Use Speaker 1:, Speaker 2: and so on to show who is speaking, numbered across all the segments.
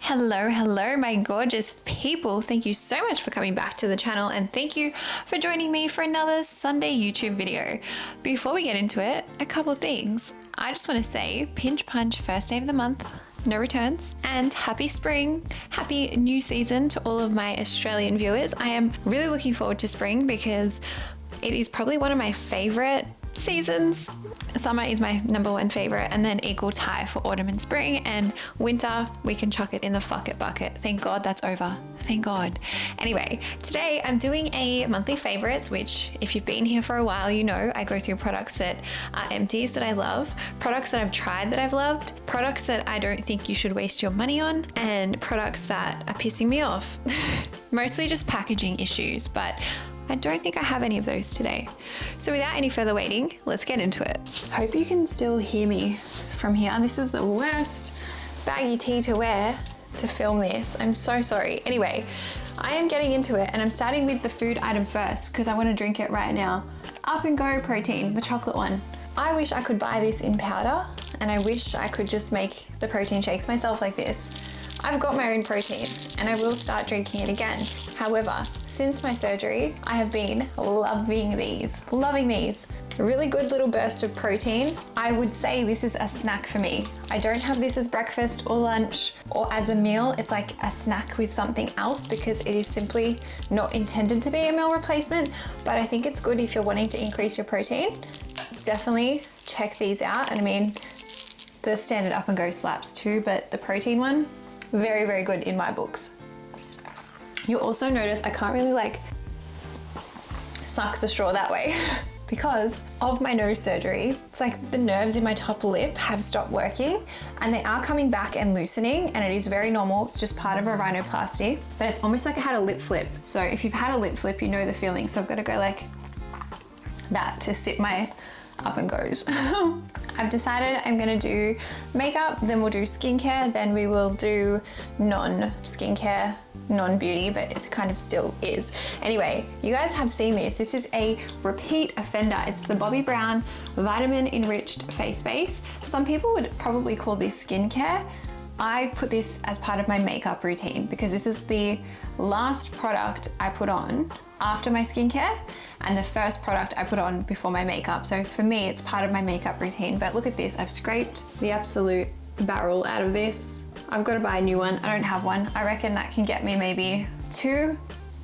Speaker 1: Hello, my gorgeous people. Thank you so much for coming back to the channel and thank you for joining me for another Sunday YouTube video. Before we get into it, a couple things. I just want to say pinch punch, first day of the month, no returns, and happy spring, happy new season to all of my Australian viewers. I am really looking forward to spring because it is probably one of my favorite seasons. Summer is my #1 favorite, and then equal tie for autumn and spring, and winter we can chuck it in the fuck it bucket. Thank God that's over. Thank God. Anyway, today I'm doing a monthly favorites, which if you've been here for a while, you know I go through products that are empties that I love, products that I've tried that I've loved, products that I don't think you should waste your money on, and products that are pissing me off. Mostly just packaging issues, but I don't think I have any of those today. So without any further waiting, let's get into it. Hope you can still hear me from here. This is the worst baggy tee to wear to film this. I'm so sorry. Anyway, I am getting into it and I'm starting with the food item first because I want to drink it right now. Up and Go protein, the chocolate one. I wish I could buy this in powder and I wish I could just make the protein shakes myself like this. I've got my own protein and I will start drinking it again. However, since my surgery, I have been loving these. A really good little burst of protein. I would say this is a snack for me. I don't have this as breakfast or lunch or as a meal. It's like a snack with something else because it is simply not intended to be a meal replacement, but I think it's good if you're wanting to increase your protein. Definitely check these out. And I mean, the standard Up and Go slaps too, but the protein one, very, very good in my books. You'll also notice I can't really like suck the straw that way because of my nose surgery. It's like the nerves in my top lip have stopped working and they are coming back and loosening, and it is very normal. It's just part of a rhinoplasty, but it's almost like I had a lip flip. So if you've had a lip flip, you know the feeling. So I've got to go like that to sip my Up and Goes. I've decided I'm gonna do makeup, then we'll do skincare, then we will do non-skincare, non-beauty, but it kind of still is. Anyway, you guys have seen this. This is a repeat offender. It's the Bobbi Brown Vitamin Enriched Face Base. Some people would probably call this skincare. I put this as part of my makeup routine because this is the last product I put on after my skincare and the first product I put on before my makeup. So for me, it's part of my makeup routine. But look at this, I've scraped the absolute barrel out of this. I've got to buy a new one. I don't have one. I reckon that can get me maybe 2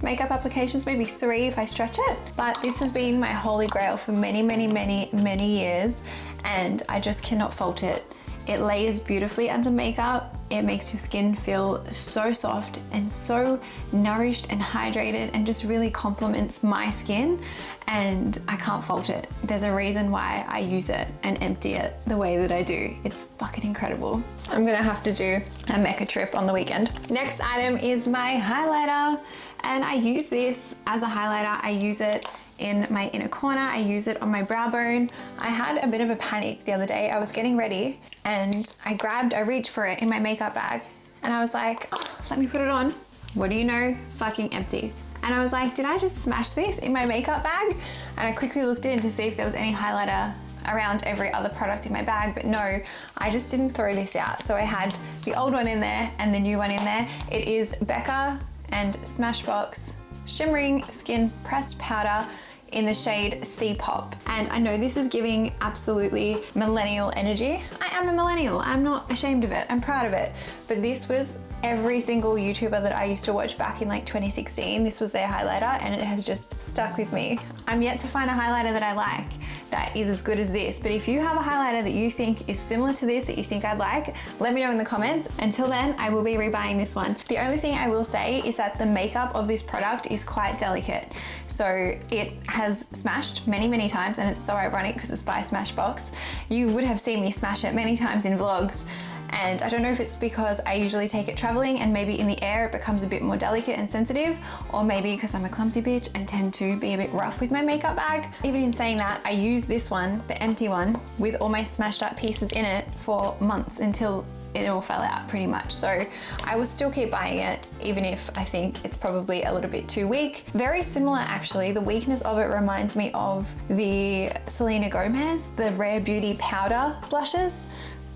Speaker 1: makeup applications, maybe 3 if I stretch it. But this has been my holy grail for many, many, many, many years, and I just cannot fault it. It layers beautifully under makeup. It makes your skin feel so soft and so nourished and hydrated and just really complements my skin, and I can't fault it. There's a reason why I use it and empty it the way that I do. It's fucking incredible. I'm gonna have to do a Mecca trip on the weekend. Next item is my highlighter, and I use this as a highlighter. I use it in my inner corner. I use it on my brow bone. I had a bit of a panic the other day. I was getting ready and I reached for it in my makeup bag and I was like, oh, let me put it on. What do you know? Fucking empty. And I was like, did I just smash this in my makeup bag? And I quickly looked in to see if there was any highlighter around every other product in my bag, but no, I just didn't throw this out. So I had the old one in there and the new one in there. It is Becca and Smashbox Shimmering Skin Pressed Powder in the shade C-Pop. And I know this is giving absolutely millennial energy. I am a millennial. I'm not ashamed of it. I'm proud of it. But this was every single YouTuber that I used to watch back in like 2016. This was their highlighter and it has just stuck with me. I'm yet to find a highlighter that I like that is as good as this. But if you have a highlighter that you think is similar to this, that you think I'd like, let me know in the comments. Until then, I will be rebuying this one. The only thing I will say is that the makeup of this product is quite delicate. So it has smashed many, many times, and it's so ironic because it's by Smashbox. You would have seen me smash it many times in vlogs. And I don't know if it's because I usually take it traveling and maybe in the air it becomes a bit more delicate and sensitive, or maybe because I'm a clumsy bitch and tend to be a bit rough with my makeup bag. Even in saying that, I use this one, the empty one, with all my smashed up pieces in it for months until it all fell out pretty much. So I will still keep buying it, even if I think it's probably a little bit too weak. Very similar actually, the weakness of it reminds me of the Selena Gomez, the Rare Beauty powder blushes.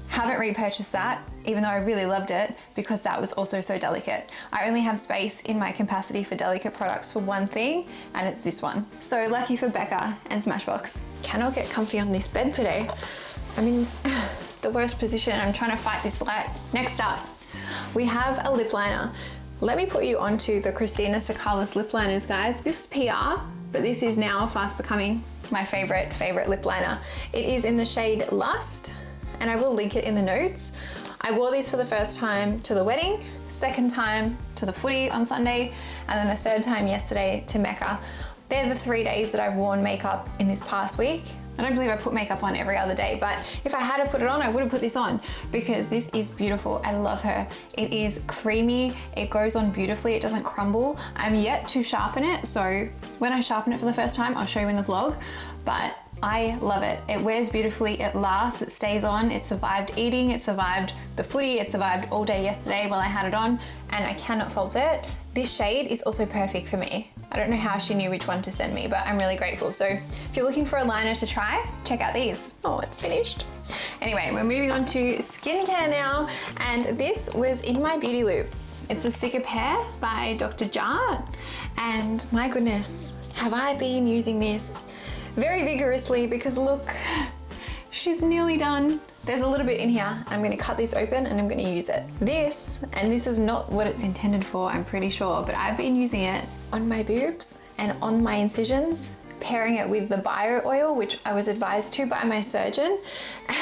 Speaker 1: Haven't repurchased that. even though I really loved it, because that was also so delicate. I only have space in my capacity for delicate products for one thing, and it's this one. So lucky for Becca and Smashbox. Cannot get comfy on this bed today. I'm in the worst position. I'm trying to fight this light. Next up, we have a lip liner. Let me put you onto the Christina Sakalis lip liners, guys. This is PR, but this is now fast becoming my favorite lip liner. It is in the shade Lust, and I will link it in the notes. I wore these for the first time to the wedding, second time to the footy on Sunday, and then a third time yesterday to Mecca. They're the 3 days that I've worn makeup in this past week. I don't believe I put makeup on every other day, but if I had to put it on, I would have put this on because this is beautiful. I love her. It is creamy. It goes on beautifully. It doesn't crumble. I'm yet to sharpen it, so when I sharpen it for the first time, I'll show you in the vlog, but I love it. It wears beautifully, it lasts, it stays on, it survived eating, it survived the footy, it survived all day yesterday while I had it on, and I cannot fault it. This shade is also perfect for me. I don't know how she knew which one to send me, but I'm really grateful. So if you're looking for a liner to try, check out these. Oh, it's finished. Anyway, we're moving on to skincare now, and this was in my beauty loop. It's a Cicapair by Dr. Jart, and my goodness, have I been using this very vigorously because look, she's nearly done. There's a little bit in here. I'm gonna cut this open and I'm gonna use it. This is not what it's intended for, I'm pretty sure, but I've been using it on my boobs and on my incisions, pairing it with the bio oil, which I was advised to by my surgeon,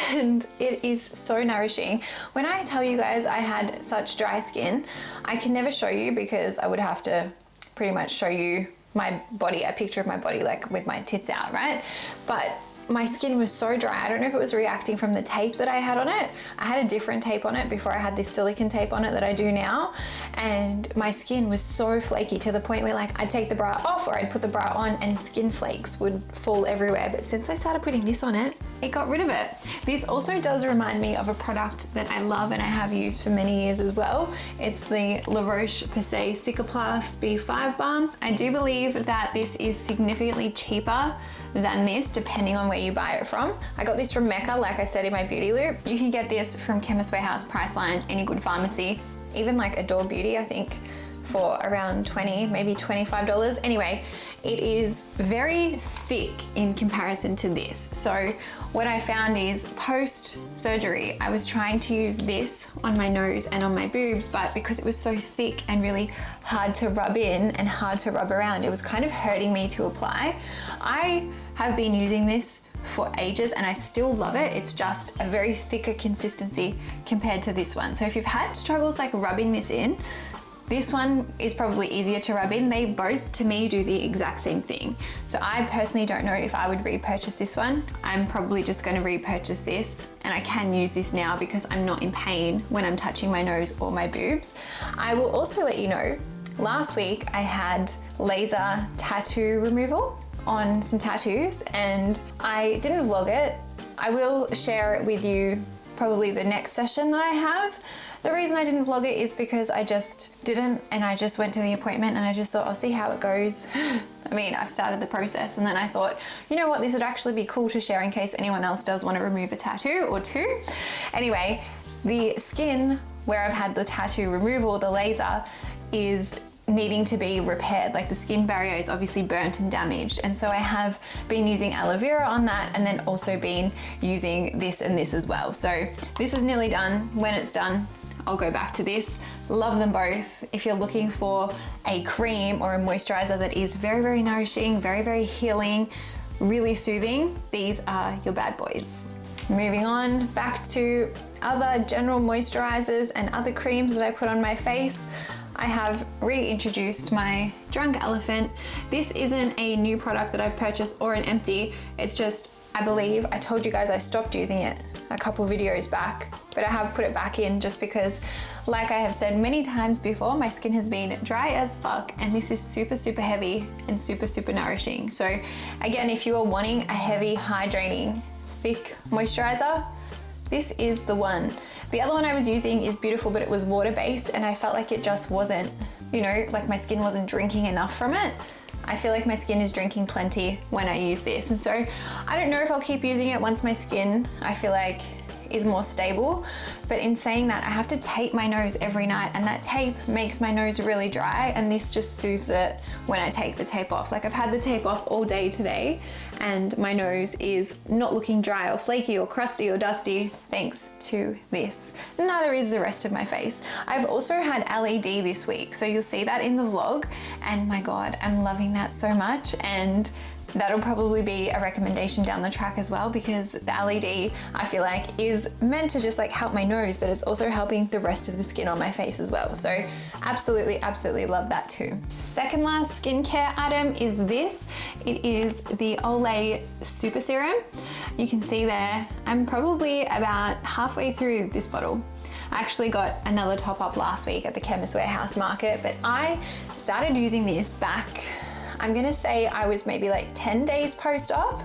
Speaker 1: and it is so nourishing. When I tell you guys I had such dry skin, I can never show you because I would have to pretty much show you my body, a picture of my body, like with my tits out, right? But my skin was so dry. I don't know if it was reacting from the tape that I had on it. I had a different tape on it before I had this silicone tape on it that I do now. And my skin was so flaky to the point where like I'd take the bra off or I'd put the bra on and skin flakes would fall everywhere. But since I started putting this on it, it got rid of it. This also does remind me of a product that I love and I have used for many years as well. It's the La Roche-Posay Cicaplast B5 Balm. I do believe that this is significantly cheaper than this depending on where you buy it from. I got this from Mecca, like I said in my beauty loop. You can get this from Chemist Warehouse, Priceline, any good pharmacy, even like Adore Beauty, I think, for around $20, maybe $25. Anyway, it is very thick in comparison to this. So what I found is post-surgery, I was trying to use this on my nose and on my boobs, but because it was so thick and really hard to rub in and hard to rub around, it was kind of hurting me to apply. I have been using this for ages and I still love it. It's just a very thicker consistency compared to this one. So if you've had struggles like rubbing this in, this one is probably easier to rub in. They both, to me, do the exact same thing. So I personally don't know if I would repurchase this one. I'm probably just gonna repurchase this, and I can use this now because I'm not in pain when I'm touching my nose or my boobs. I will also let you know, last week I had laser tattoo removal on some tattoos and I didn't vlog it. I will share it with you probably the next session that I have. The reason I didn't vlog it is because I just didn't, and I just went to the appointment and I just thought, I'll see how it goes. I mean, I've started the process and then I thought, you know what, this would actually be cool to share in case anyone else does want to remove a tattoo or two. Anyway, the skin where I've had the tattoo removal, the laser, is needing to be repaired. Like the skin barrier is obviously burnt and damaged, and so I have been using aloe vera on that and then also been using this and this as well. So this is nearly done. When it's done, I'll go back to this. Love them both. If you're looking for a cream or a moisturizer that is very, very nourishing, very, very healing, really soothing, these are your bad boys. Moving on back to other general moisturizers and other creams that I put on my face. I have reintroduced my Drunk Elephant. This isn't a new product that I've purchased or an empty. It's just, I believe, I told you guys I stopped using it a couple videos back, but I have put it back in just because, like I have said many times before, my skin has been dry as fuck, and this is super, super heavy and super, super nourishing. So again, if you are wanting a heavy, hydrating, thick moisturizer, this is the one. The other one I was using is beautiful, but it was water-based and I felt like it just wasn't, you know, like my skin wasn't drinking enough from it. I feel like my skin is drinking plenty when I use this. And so I don't know if I'll keep using it once my skin, I feel like, is more stable. But in saying that, I have to tape my nose every night, and that tape makes my nose really dry, and this just soothes it when I take the tape off. Like I've had the tape off all day today and my nose is not looking dry or flaky or crusty or dusty thanks to this. Neither is the rest of my face. I've also had LED this week, so you'll see that in the vlog, and my God, I'm loving that so much. And that'll probably be a recommendation down the track as well, because the LED I feel like is meant to just like help my nose, but it's also helping the rest of the skin on my face as well. So absolutely love that too. Second last skincare item is this. It is the Olay Super Serum. You can see there, I'm probably about halfway through this bottle. I actually got another top up last week at the Chemist Warehouse Market, but I started using this back, I'm gonna say I was maybe like 10 days post-op.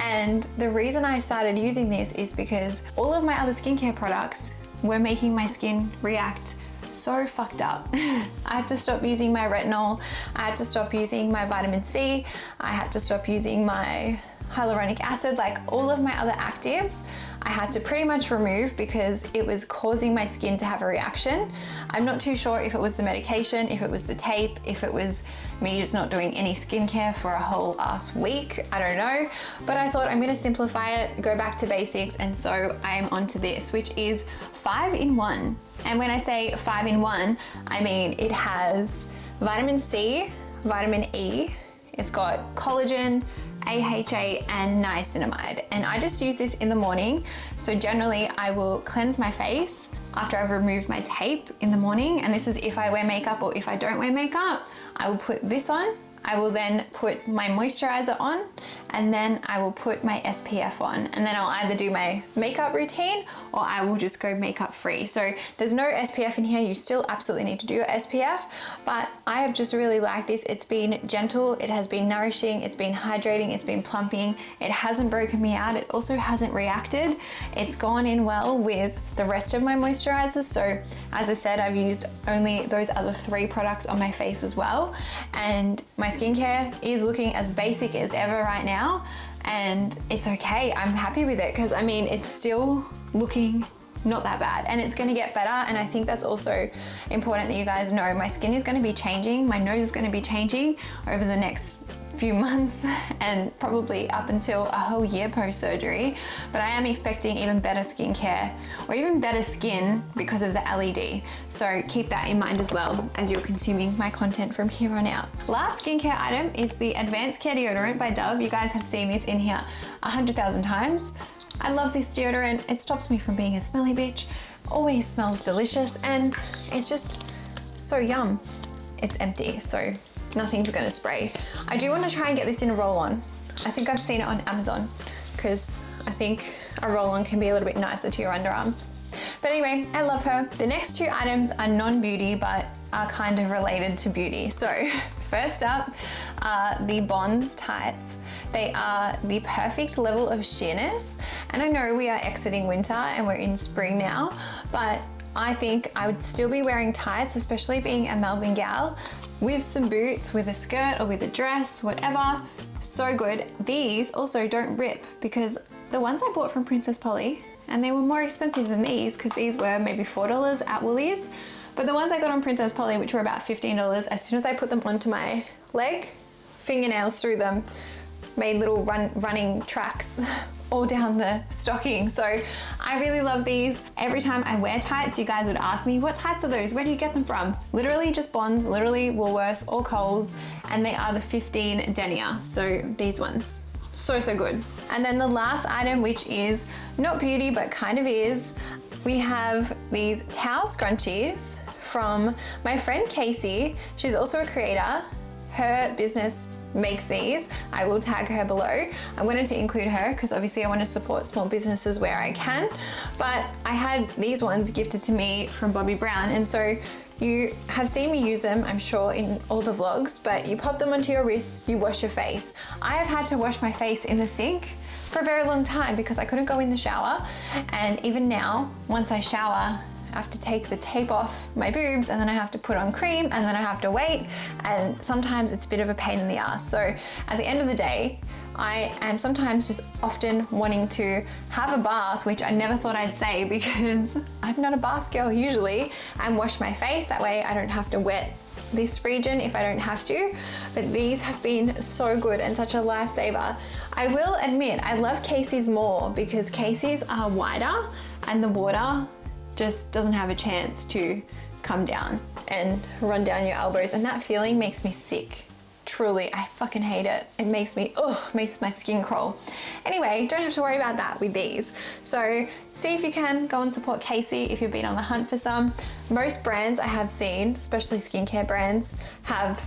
Speaker 1: And the reason I started using this is because all of my other skincare products were making my skin react so fucked up. I had to stop using my retinol. I had to stop using my vitamin C. I had to stop using my hyaluronic acid, like all of my other actives. I had to pretty much remove because it was causing my skin to have a reaction. I'm not too sure if it was the medication, if it was the tape, if it was me just not doing any skincare for a whole ass week, I don't know. But I thought I'm gonna simplify it, go back to basics, and so I am onto this, which is 5-in-1. And when I say 5-in-1, I mean it has vitamin C, vitamin E, it's got collagen, AHA and niacinamide, and I just use this in the morning. So generally I will cleanse my face after I've removed my tape in the morning, and this is if I wear makeup or if I don't wear makeup. I will put this on. I will then put my moisturizer on, and then I will put my SPF on, and then I'll either do my makeup routine or I will just go makeup free. So there's no SPF in here. You still absolutely need to do your SPF, but I have just really liked this. It's been gentle, it has been nourishing, it's been hydrating, it's been plumping. It hasn't broken me out. It also hasn't reacted. It's gone in well with the rest of my moisturizers. So as I said, I've used only those other 3 products on my face as well, and my skincare is looking as basic as ever right now, and it's okay. I'm happy with it because I mean it's still looking not that bad, and it's going to get better. And I think that's also important that you guys know my skin is going to be changing, my nose is going to be changing over the next few months and probably up until a whole year post-surgery. But I am expecting even better skincare or even better skin because of the LED. So keep that in mind as well as you're consuming my content from here on out. Last skincare item is the Advanced Care Deodorant by Dove. You guys have seen this in here 100,000 times. I love this deodorant. It stops me from being a smelly bitch, always smells delicious, and it's just so yum. It's empty, so nothing's gonna spray. I do want to try and get this in a roll-on. I think I've seen it on Amazon because I think a roll-on can be a little bit nicer to your underarms. But anyway, I love her. The next 2 items are non-beauty but are kind of related to beauty. So first up are the Bonds tights. They are the perfect level of sheerness. And I know we are exiting winter and we're in spring now, but I think I would still be wearing tights, especially being a Melbourne gal, with some boots, with a skirt or with a dress, whatever. So good. These also don't rip, because the ones I bought from Princess Polly, and they were more expensive than these because these were maybe $4 at Woolies, but the ones I got on Princess Polly, which were about $15, as soon as I put them onto my leg, fingernails through them, made little running tracks all down the stocking. So I really love these. Every time I wear tights, you guys would ask me, what tights are those? Where do you get them from? Literally just Bonds, literally Woolworths or Coles, and they are the 15 denier. So these ones, so good. And then the last item, which is not beauty, but kind of is, we have these towel scrunchies from my friend Casey. She's also a creator. Her business makes these. I will tag her below. I wanted to include her because obviously I want to support small businesses where I can, but I had these ones gifted to me from Bobbi Brown, and so you have seen me use them, I'm sure, in all the vlogs, but you pop them onto your wrist, you wash your face. I have had to wash my face in the sink for a very long time because I couldn't go in the shower, and even now, once I shower, I have to take the tape off my boobs, and then I have to put on cream, and then I have to wait, and sometimes it's a bit of a pain in the ass. So at the end of the day, I am sometimes just often wanting to have a bath, which I never thought I'd say because I'm not a bath girl usually, and wash my face. That way I don't have to wet this region if I don't have to. But these have been so good and such a lifesaver. I will admit I love Casey's more because Casey's are wider and the water just doesn't have a chance to come down and run down your elbows, and that feeling makes me sick. Truly, I fucking hate it. It makes me, makes my skin crawl. Anyway, don't have to worry about that with these. So see if you can go and support Casey if you've been on the hunt for some. Most brands I have seen, especially skincare brands, have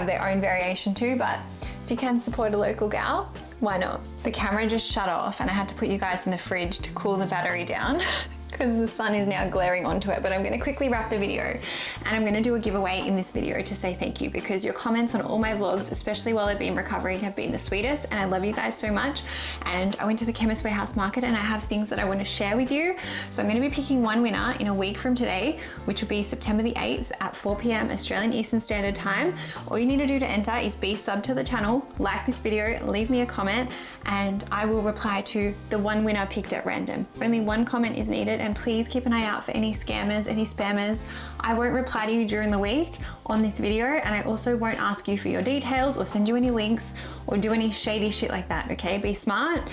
Speaker 1: their own variation too, but if you can support a local gal, why not? The camera just shut off and I had to put you guys in the fridge to cool the battery down. Because the sun is now glaring onto it, but I'm gonna quickly wrap the video and I'm gonna do a giveaway in this video to say thank you, because your comments on all my vlogs, especially while I've been recovering, have been the sweetest, and I love you guys so much. And I went to the Chemist Warehouse Market and I have things that I want to share with you. So I'm gonna be picking one winner in a week from today, which will be September the 8th at 4 p.m. Australian Eastern Standard Time. All you need to do to enter is be sub to the channel, like this video, leave me a comment, and I will reply to the one winner picked at random. Only one comment is needed, and please keep an eye out for any scammers, any spammers. I won't reply to you during the week on this video, and I also won't ask you for your details or send you any links or do any shady shit like that, okay? Be smart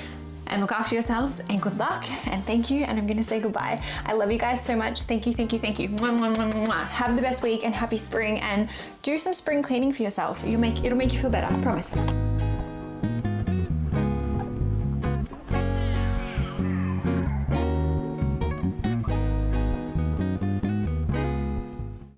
Speaker 1: and look after yourselves, and good luck, and thank you, and I'm gonna say goodbye. I love you guys so much. Thank you, thank you, thank you. Mwah, mwah, mwah, mwah. Have the best week and happy spring, and do some spring cleaning for yourself. It'll make you feel better, I promise.